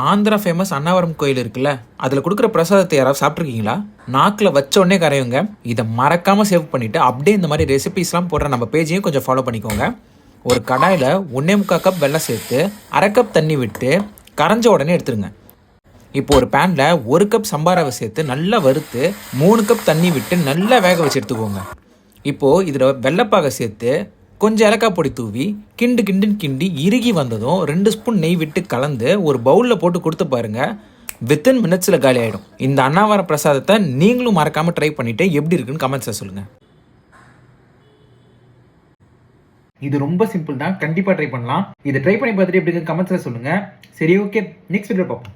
Andhra famous Annavaram கோயில் இருக்குல்ல, அதில் கொடுக்குற பிரசாதத்தை யாராவது சாப்பிட்ருக்கீங்களா? நாக்கில் வச்ச உடனே கரையுங்க. இதை மறக்காமல் சேவ் பண்ணிவிட்டு அப்படியே இந்த மாதிரி ரெசிபிஸ்லாம் போடுற நம்ம பேஜையும் கொஞ்சம் ஃபாலோ பண்ணிக்கோங்க. ஒரு கடாயில் 1.25 கப் வெல்லம் சேர்த்து 1/2 கப் தண்ணி விட்டு கரைஞ்ச உடனே எடுத்துருங்க. இப்போ ஒரு பேனில் 1 கப் சம்பாராவை சேர்த்து நல்லா வறுத்து 3 கப் தண்ணி விட்டு நல்லா வேக வச்சு எடுத்துக்கோங்க. இப்போது இதில் வெள்ளைப்பாகை சேர்த்து கொஞ்சம் ஏலக்காய் பொடி தூவி கிண்டு இறுகி வந்ததும் 2 ஸ்பூன் நெய் விட்டு கலந்து ஒரு பவுலில் போட்டு கொடுத்து பாருங்கள். வித்தின் மினிட்ஸில் காலி ஆகிடும். இந்த அன்னாவர பிரசாதத்தை நீங்களும் மறக்காமல் ட்ரை பண்ணிவிட்டு எப்படி இருக்குன்னு கமெண்ட்ஸில் சொல்லுங்கள். இது ரொம்ப சிம்பிள் தான், கண்டிப்பாக ட்ரை பண்ணலாம். இதை ட்ரை பண்ணி பார்த்துட்டு எப்படி இருக்குன்னு கமெண்ட்ஸில் சொல்லுங்கள். சரி, ஓகே, நெக்ஸ்ட் வீடியோ பார்ப்போம்.